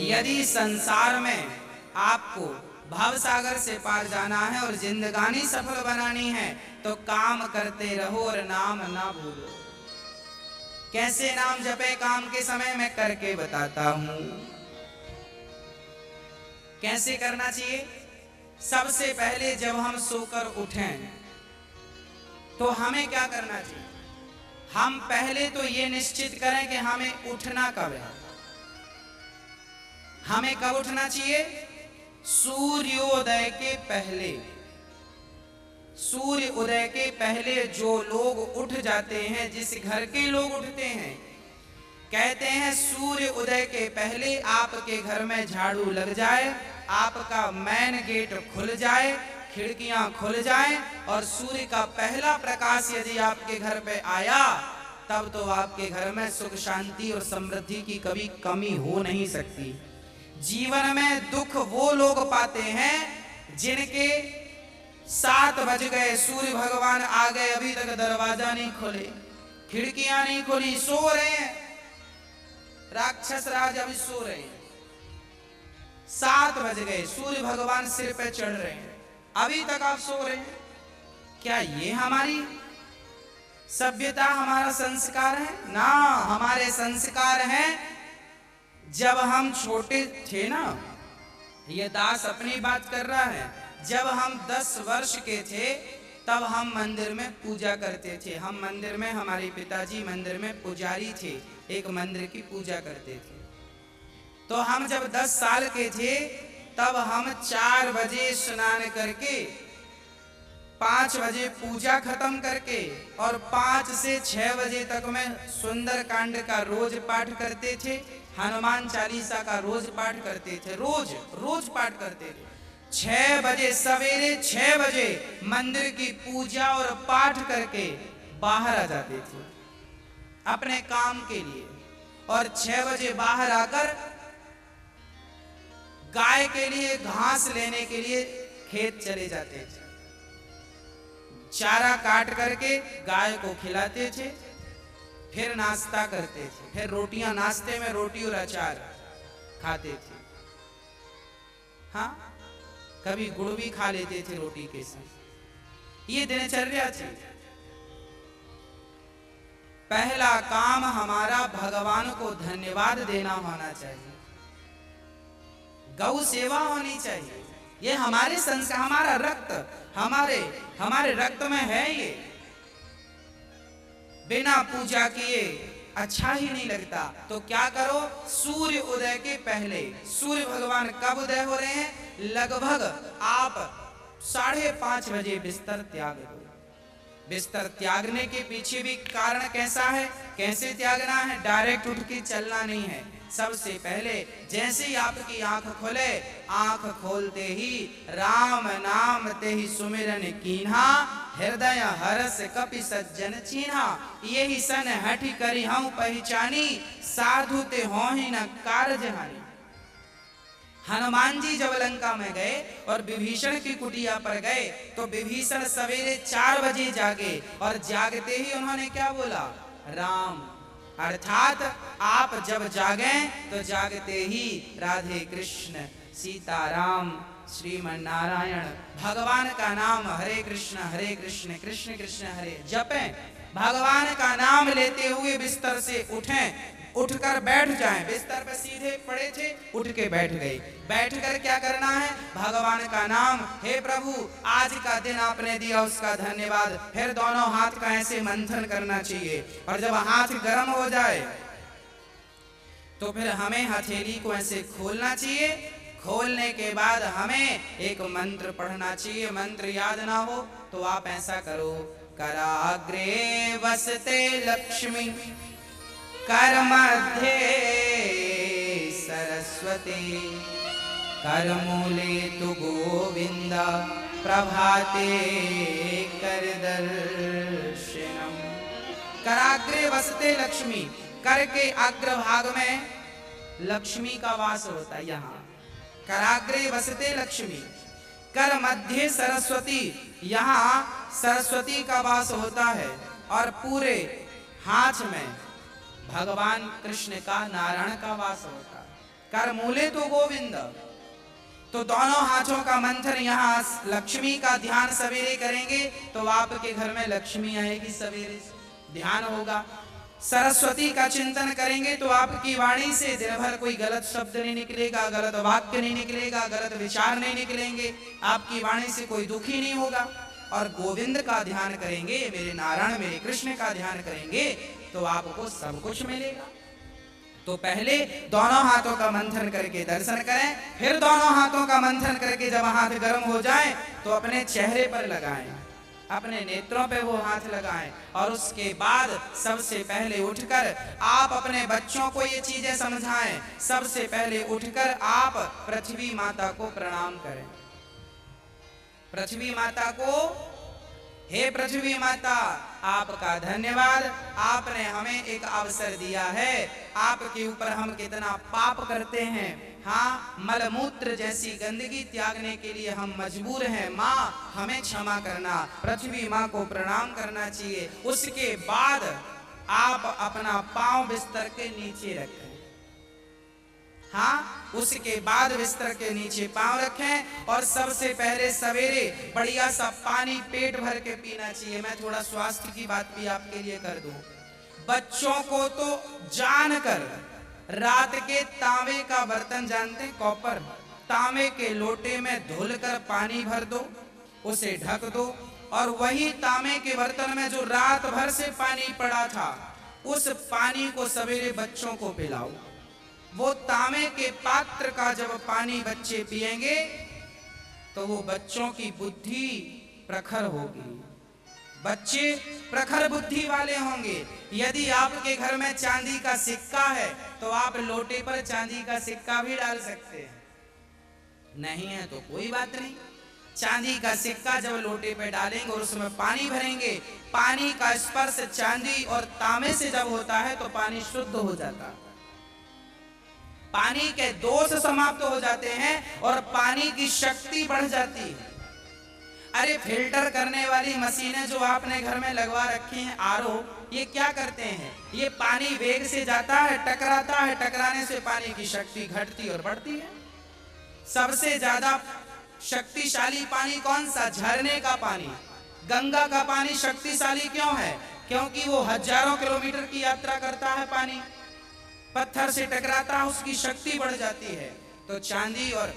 यदि संसार में आपको भव सागर से पार जाना है और जिंदगानी सफल बनानी है तो काम करते रहो और नाम ना भूलो। कैसे नाम जपे काम के समय में करके बताता हूं। कैसे करना चाहिए? सबसे पहले जब हम सोकर उठें तो हमें क्या करना चाहिए? हम पहले तो ये निश्चित करें कि हमें उठना कब है। हमें कब उठना चाहिए? सूर्योदय के पहले। सूर्य उदय के पहले जो लोग उठ जाते हैं, जिस घर के लोग उठते हैं, कहते हैं सूर्य उदय के पहले आपके घर में झाड़ू लग जाए, आपका मेन गेट खुल जाए, खिड़कियां खुल जाएं और सूर्य का पहला प्रकाश यदि आपके घर पे आया तब तो आपके घर में सुख शांति और समृद्धि की कभी कमी हो नहीं सकती। जीवन में दुख वो लोग पाते हैं जिनके 7 बज गए, सूर्य भगवान आ गए, अभी तक दरवाजा नहीं खोले, खिड़कियां नहीं खोली, सो रहे हैं, राक्षस राज अभी सो रहे हैं। 7 बज गए, सूर्य भगवान सिर पे चढ़ रहे हैं, अभी तक आप सो रहे हैं। क्या ये हमारी सभ्यता, हमारा संस्कार है? ना, हमारे संस्कार हैं जब हम छोटे थे ना, ये दास अपनी बात कर रहा है, जब हम 10 वर्ष के थे तब हम मंदिर में पूजा करते थे। हम मंदिर में, हमारे पिताजी मंदिर में पुजारी थे, एक मंदिर की पूजा करते थे। तो हम जब 10 साल के थे तब हम 4 बजे स्नान करके 5 बजे पूजा खत्म करके और 5 से 6 बजे तक में सुंदर कांड का रोज पाठ करते थे, हनुमान चालीसा का रोज पाठ करते थे, रोज पाठ करते थे। 6 बजे सवेरे 6 बजे मंदिर की पूजा और पाठ करके बाहर आ जाते थे अपने काम के लिए, और 6 बजे बाहर आकर गाय के लिए घास लेने के लिए खेत चले जाते थे। चारा काट करके गाय को खिलाते थे, फिर नाश्ता करते थे, फिर रोटियां, नाश्ते में रोटी और अचार खाते थे। हाँ, कभी गुड़ भी खा लेते थे रोटी के साथ। ये दिनचर्या थी। पहला काम हमारा भगवान को धन्यवाद देना होना चाहिए, गौ सेवा होनी चाहिए। ये हमारे संस्कार, हमारा रक्त, हमारे रक्त में है ये। बिना पूजा किए अच्छा ही नहीं लगता। तो क्या करो? सूर्य उदय के पहले, सूर्य भगवान कब उदय हो रहे हैं? लगभग आप 5:30 बजे बिस्तर त्याग दो। बिस्तर त्यागने के पीछे भी कारण कैसा है, कैसे त्यागना है? डायरेक्ट उठ के चलना नहीं है। सबसे पहले जैसे ही आपकी आंख खोले, आंख खोलते ही राम नाम ते ही सुमिरन कीन्हा, हृदय हरस कपि सज्जन चीन्हा, यही सन हठी करी हूं पहचानी, साधु ते होहि न कारज हानि। हनुमान जी जब लंका में गए और विभीषण की कुटिया पर गए तो विभीषण सवेरे 4 बजे जागे और जागते ही उन्होंने क्या बोला? राम। अर्थात आप जब जागें तो जागते ही राधे कृष्ण, सीताराम, श्रीमन नारायण, भगवान का नाम हरे कृष्ण कृष्ण कृष्ण हरे जपें। भगवान का नाम लेते हुए बिस्तर से उठें, उठकर बैठ जाएं। बिस्तर पर सीधे पड़े थे, उठ के बैठ गए। बैठकर क्या करना है? भगवान का नाम, हे प्रभु आज का दिन आपने दिया उसका धन्यवाद। फिर दोनों हाथ का ऐसे मंथन करना चाहिए, और जब हाथ गर्म हो जाए तो फिर हमें हथेली को ऐसे खोलना चाहिए। खोलने के बाद हमें एक मंत्र पढ़ना चाहिए। मंत्र याद ना हो तो आप ऐसा करो, कराग्रे वसते लक्ष्मी, कर मध्ये सरस्वती, कर मूले तु गोविंद, प्रभाते कर दर्शनम। कराग्रे वसते लक्ष्मी, कर के अग्रभाग में लक्ष्मी का वास होता है। यहाँ कराग्रे वसते लक्ष्मी, कर मध्य सरस्वती, यहाँ सरस्वती का वास होता है, और पूरे हाथ में भगवान कृष्ण का, नारायण का वास होता है। कर मूले तो गोविंद। तो दोनों हाथों का मंथन, यहाँ लक्ष्मी का ध्यान सवेरे करेंगे तो आपके घर में लक्ष्मी आएगी, सवेरे ध्यान होगा। सरस्वती का चिंतन करेंगे तो आपकी वाणी से दिन भर कोई गलत शब्द नहीं निकलेगा, गलत वाक्य नहीं निकलेगा, गलत विचार नहीं निकलेंगे, आपकी वाणी से कोई दुखी नहीं होगा। और गोविंद का ध्यान करेंगे, मेरे नारायण मेरे कृष्ण का ध्यान करेंगे तो आपको सब कुछ मिलेगा। तो पहले दोनों हाथों का मंथन करके दर्शन करें, फिर दोनों हाथों का मंथन करके जब हाथ गर्म हो जाए तो अपने चेहरे पर लगाएं, अपने नेत्रों पे वो हाथ लगाएं। और उसके बाद सबसे पहले उठकर आप अपने बच्चों को ये चीजें समझाएं। सबसे पहले उठकर आप पृथ्वी माता को प्रणाम करें। पृथ्वी माता को, हे पृथ्वी माता, आपका धन्यवाद, आपने हमें एक अवसर दिया है। आपके ऊपर हम कितना पाप करते हैं, हाँ, मलमूत्र जैसी गंदगी त्यागने के लिए हम मजबूर हैं। माँ, हमें क्षमा करना। पृथ्वी माँ को प्रणाम करना चाहिए। उसके बाद आप अपना पांव बिस्तर के नीचे रखें, हाँ, उसके बाद बिस्तर के नीचे पांव रखें। और सबसे पहले सवेरे बढ़िया सा पानी पेट भर के पीना चाहिए। मैं थोड़ा स्वास्थ्य की बात भी आपके लिए कर दूं। बच्चों को तो जानकर रात के तांबे का बर्तन, जानते हैं, कॉपर, तांबे के लोटे में धुलकर पानी भर दो, उसे ढक दो। और वही तांबे के बर्तन में जो रात भर से पानी पड़ा था, उस पानी को सवेरे बच्चों को पिलाओ। वो तांबे के पात्र का जब पानी बच्चे पिएंगे तो वो बच्चों की बुद्धि प्रखर होगी, बच्चे प्रखर बुद्धि वाले होंगे। यदि आपके घर में चांदी का सिक्का है तो आप लोटे पर चांदी का सिक्का भी डाल सकते हैं, नहीं है तो कोई बात नहीं। चांदी का सिक्का जब लोटे पे डालेंगे और उसमें पानी भरेंगे, पानी का स्पर्श चांदी और तांबे से जब होता है तो पानी शुद्ध हो जाता है, पानी के दोष समाप्त हो जाते हैं और पानी की शक्ति बढ़ जाती है। अरे फिल्टर करने वाली मशीनें जो आपने घर में लगवा रखी हैं, आरओ, ये क्या करते हैं? ये पानी वेग से जाता है, टकराता है, टकराने से पानी की शक्ति घटती और बढ़ती है। सबसे ज्यादा शक्तिशाली पानी कौन सा? झरने का पानी। गंगा का पानी शक्तिशाली क्यों है? क्योंकि वो हजारों किलोमीटर की यात्रा करता है, पानी पत्थर से टकराता है, उसकी शक्ति बढ़ जाती है। तो चांदी और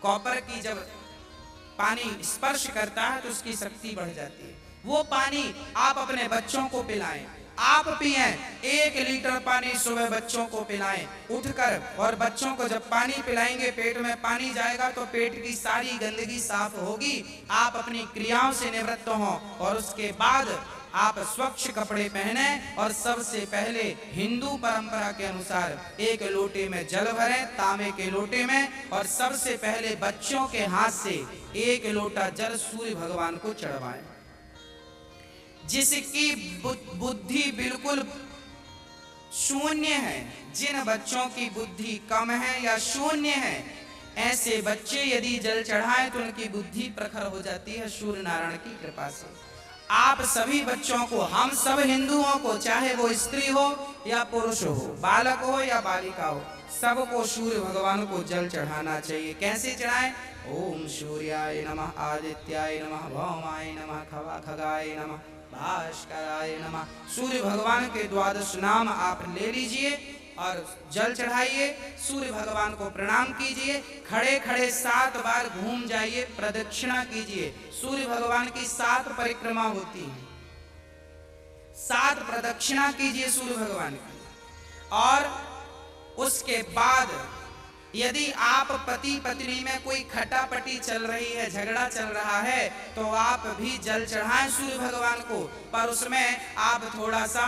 कॉपर की जब पानी स्पर्श करता है तो उसकी शक्ति बढ़ जाती है। वो पानी आप अपने बच्चों को पिलाएं, आप पिएं। 1 लीटर पानी सुबह बच्चों को पिलाएं उठकर। और बच्चों को जब पानी पिलाएंगे, पेट में पानी जाएगा तो पेट की सारी गंदगी साफ होगी, आप अपनी क्रियाओं से निवृत्त हों। और उसके बाद आप स्वच्छ कपड़े पहने और सबसे पहले हिंदू परंपरा के अनुसार 1 लोटे में जल भरें, तांबे के लोटे में, और सबसे पहले बच्चों के हाथ से 1 लोटा जल सूर्य भगवान को चढ़वाएं। जिसकी बुद्धि बिल्कुल शून्य है, जिन बच्चों की बुद्धि कम है या शून्य है, ऐसे बच्चे यदि जल चढ़ाएं तो उनकी बुद्धि प्रखर हो जाती है सूर्य नारायण की कृपा से। आप सभी बच्चों को, हम सब हिंदुओं को, चाहे वो स्त्री हो या पुरुष हो, बालक हो या बालिका हो, सबको सूर्य भगवान को जल चढ़ाना चाहिए। कैसे चढ़ाएं? ओम सूर्याय नमः, आदित्याय नमः, भौमाय नमः, खगाय नमः, भास्कराय नमः। सूर्य भगवान के 12 नाम आप ले लीजिए और जल चढ़ाइए, सूर्य भगवान को प्रणाम कीजिए। खड़े खड़े 7 बार घूम जाइए, प्रदक्षिणा कीजिए। सूर्य भगवान की 7 परिक्रमा होती है, 7 प्रदक्षिणा कीजिए सूर्य भगवान की। और उसके बाद यदि आप पति पत्नी में कोई खटापटी चल रही है, झगड़ा चल रहा है, तो आप भी जल चढ़ाएं सूर्य भगवान को। पर उसमें आप थोड़ा सा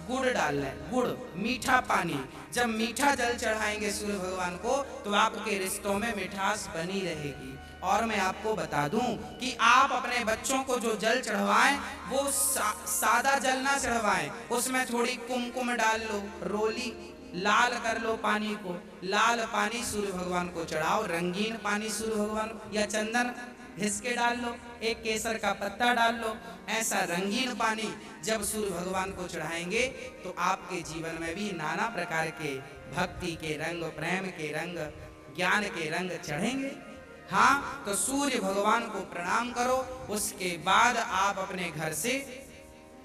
गुड़ डाल लें, गुड़, मीठा पानी। जब मीठा जल चढ़ाएंगे सूर्य भगवान को तो आपके रिश्तों में मिठास बनी रहेगी। और मैं आपको बता दूं कि आप अपने बच्चों को जो जल चढ़वाएं वो सादा जल ना चढ़वाएं, उसमें थोड़ी कुमकुम डाल लो, रोली लाल कर लो पानी को, लाल पानी सूर्य भगवान को चढ़ाओ। रंगीन पानी सूर्य भगवान, या चंदन घिस के डाल लो, एक केसर का पत्ता डाल लो। ऐसा रंगीन पानी जब सूर्य भगवान को चढ़ाएंगे तो आपके जीवन में भी नाना प्रकार के भक्ति के रंग, प्रेम के रंग, ज्ञान के रंग चढ़ेंगे। हाँ, तो सूर्य भगवान को प्रणाम करो। उसके बाद आप अपने घर से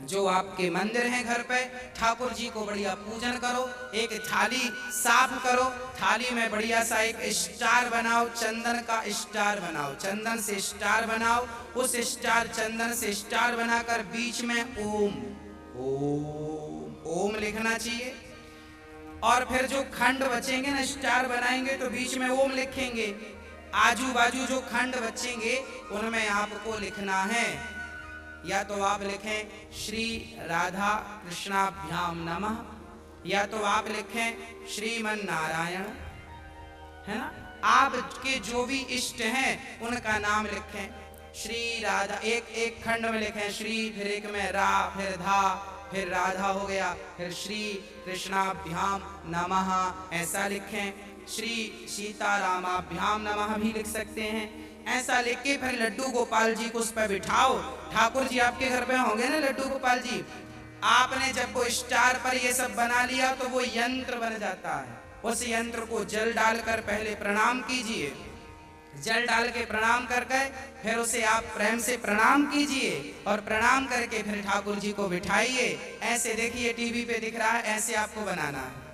जो आपके मंदिर हैं घर पे, ठाकुर जी को बढ़िया पूजन करो। एक थाली साफ करो, थाली में बढ़िया सा एक स्टार बनाओ, चंदन का स्टार बनाओ, चंदन से स्टार बनाओ। उस स्टार, चंदन से स्टार बनाकर बीच में ओम ओम ओम लिखना चाहिए। और फिर जो खंड बचेंगे ना, स्टार बनाएंगे तो बीच में ओम लिखेंगे। आजू बाजू जो खंड बचेंगे उनमें आपको लिखना है, या तो आप लिखें श्री राधा कृष्णाभ्याम नमः, या तो आप लिखें श्रीमन नारायण, है ना। आपके जो भी इष्ट हैं उनका नाम लिखें। श्री राधा, एक एक खंड में लिखें श्री, फिर एक में रा, फिर धा, फिर राधा हो गया, फिर श्री कृष्णाभ्याम नमः ऐसा लिखें। श्री सीतारामाभ्याम नमः भी लिख सकते हैं। ऐसा लिख के फिर लड्डू गोपाल जी को उस पर बिठाओ। ठाकुर जी आपके घर पे होंगे ना लड्डू गोपाल जी। आपने जब वो स्टार पर ये सब बना लिया तो वो यंत्र बन जाता है। उस यंत्र को जल डालकर पहले प्रणाम कीजिए। जल डाल के प्रणाम करके फिर उसे आप प्रेम से प्रणाम कीजिए और प्रणाम करके फिर ठाकुर जी को बिठाइए। ऐसे देखिए टीवी पे दिख रहा है, ऐसे आपको बनाना है।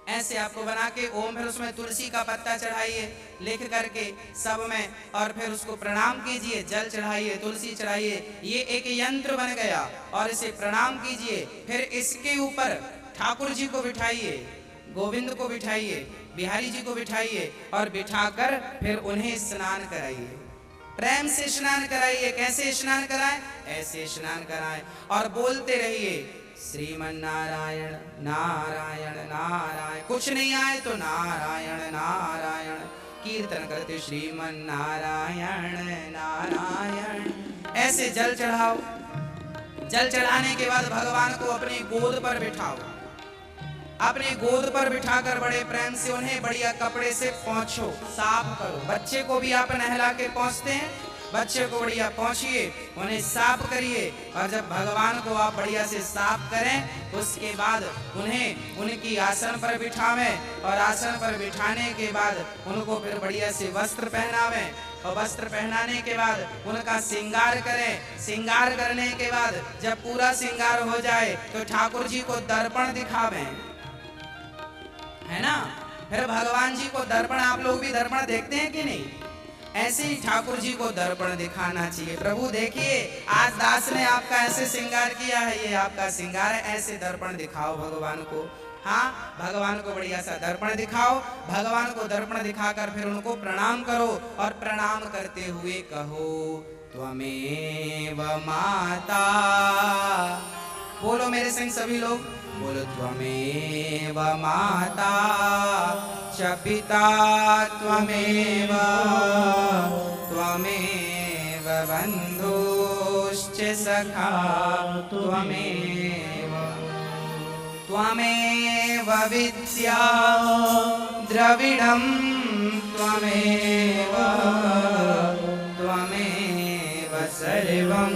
ऐसे आपको बना के ओम, फिर उसमें तुलसी का पत्ता चढ़ाइए लिख करके सब में, और फिर उसको प्रणाम कीजिए। जल चढ़ाइए, तुलसी चढ़ाइए, ये एक यंत्र बन गया। और इसे प्रणाम कीजिए। फिर इसके ऊपर ठाकुर जी को बिठाइए, गोविंद को बिठाइए, बिहारी जी को बिठाइए और बिठाकर फिर उन्हें स्नान कराइए। प्रेम से स्नान कराइए। कैसे स्नान कराएं? ऐसे स्नान कराएं और बोलते रहिए श्रीमन नारायण नारायण नारायण। कुछ नहीं आए तो नारायण नारायण कीर्तन करते श्रीमन नारायण नारायण। ऐसे जल चढ़ाओ। जल चढ़ाने के बाद भगवान को अपनी गोद पर बिठाओ। अपनी गोद पर बिठाकर बड़े प्रेम से उन्हें बढ़िया कपड़े से पोंछो, साफ करो। बच्चे को भी आप नहला के पोंछते हैं, बच्चे को बढ़िया पोंछिए, उन्हें साफ करिए। और जब भगवान को आप बढ़िया से साफ करें उसके बाद उन्हें उनकी आसन पर बिठावें और आसन पर बिठाने के बाद उनको फिर बढ़िया से वस्त्र पहनावें और वस्त्र पहनाने के बाद उनका श्रृंगार करें। श्रृंगार करने के बाद जब पूरा श्रृंगार हो जाए तो ठाकुर जी को दर्पण दिखावें, है ना। फिर भगवान जी को दर्पण, आप लोग भी दर्पण देखते हैं कि नहीं? ऐसे ही ठाकुर जी को दर्पण दिखाना चाहिए। प्रभु देखिए आज दास ने आपका ऐसे श्रृंगार किया है, ये आपका श्रृंगार है, ऐसे दर्पण दिखाओ भगवान को। हाँ, भगवान को बढ़िया सा दर्पण दिखाओ। भगवान को दर्पण दिखाकर फिर उनको प्रणाम करो और प्रणाम करते हुए कहो त्वमेव माता। बोलो मेरे संग सभी लोग, बोलो त्वमेव माता च पिता त्वमेव त्वमेव बन्धुश्च सखा त्वमेव त्वमेव विद्या द्रविणं त्वमेव त्वमेव सर्वं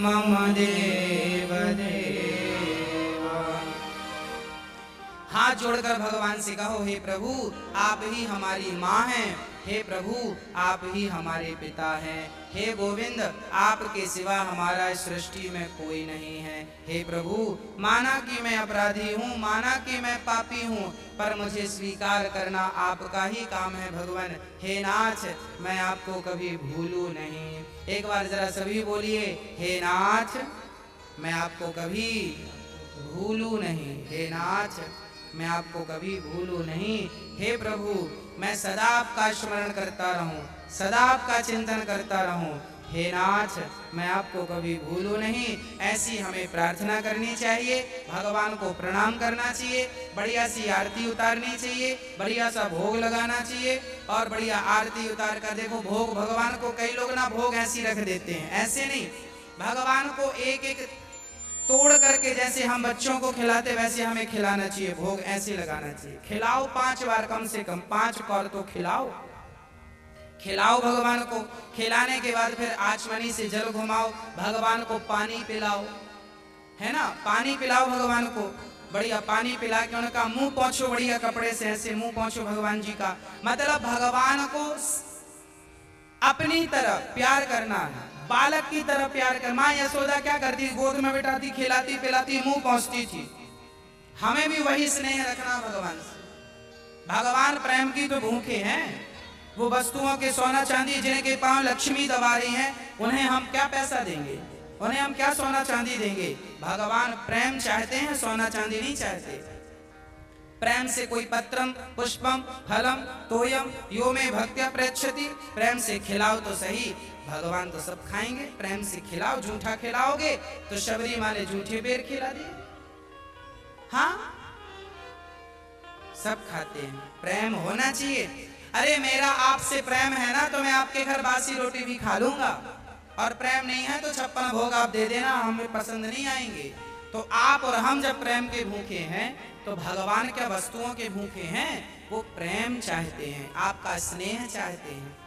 मम देव देव। हाथ जोड़कर भगवान से कहो हे प्रभु आप ही हमारी माँ हैं, हे प्रभु आप ही हमारे पिता हैं, हे गोविंद आपके सिवा हमारा इस सृष्टि में कोई नहीं है। हे प्रभु माना कि मैं अपराधी हूँ, माना कि मैं पापी हूँ, पर मुझे स्वीकार करना आपका ही काम है भगवान। हे नाथ मैं आपको कभी भूलूं नहीं। एक बार जरा सभी बोलिए हे नाथ मैं आपको कभी भूलूं नहीं। हे नाथ मैं आपको कभी भूलूं नहीं। हे प्रभु मैं सदा आपका स्मरण करता रहूं, सदा आपका चिंतन करता रहूं। हे नाथ मैं आपको कभी भूलूं नहीं। ऐसी हमें प्रार्थना करनी चाहिए, भगवान को प्रणाम करना चाहिए, बढ़िया सी आरती उतारनी चाहिए, बढ़िया सा भोग लगाना चाहिए और बढ़िया आरती उतार कर देखो भोग भगवान को, कई लोग ना भोग ऐसी रख देते हैं, ऐसे नहीं, भगवान को एक एक तोड़ करके जैसे हम बच्चों को खिलाते वैसे हमें खिलाना चाहिए, भोग ऐसे लगाना चाहिए। खिलाओ 5 बार, कम से कम 5 कौर तो खिलाओ। खिलाओ भगवान को, खिलाने के बाद फिर आचमनी से जल घुमाओ, भगवान को पानी पिलाओ, है ना, पानी पिलाओ भगवान को, बढ़िया पानी पिला के उनका मुंह पोंछो, बढ़िया कपड़े से ऐसे मुंह पोंछो भगवान जी का। मतलब भगवान को अपनी तरफ प्यार करना है, बालक की तरह प्यार कर। माँ यशोदा क्या करती, गोद में बिठाती, खिलाती पिलाती, मुंह पहुंचती थी। हमें भी वही स्नेह रखना भगवान से। भगवान प्रेम की तो भूखे हैं। वो वस्तुओं के सोना चांदी जिनके पांव लक्ष्मी दबा रही हैं, उन्हें हम क्या पैसा देंगे, उन्हें हम क्या सोना चांदी देंगे। भगवान प्रेम चाहते हैं, सोना चांदी नहीं चाहते। प्रेम से कोई पत्रम पुष्पम फलम तोयम यो में भक्त्या प्रेक्षति, प्रेम से खिलाओ तो सही, भगवान तो सब खाएंगे। प्रेम से खिलाओ, झूठा खिलाओगे तो शबरी माँ ने झूठे बेर खिला दिए। हाँ, सब खाते हैं, प्रेम होना चाहिए। अरे मेरा आपसे प्रेम है ना, तो मैं आपके घर बासी रोटी भी खा लूंगा, और प्रेम नहीं है तो 56 भोग आप दे देना, हमें पसंद नहीं आएंगे। तो आप और हम जब प्रेम के भूखे हैं, तो भगवान क्या वस्तुओं के भूखे हैं, वो प्रेम चाहते हैं, आपका स्नेह चाहते हैं।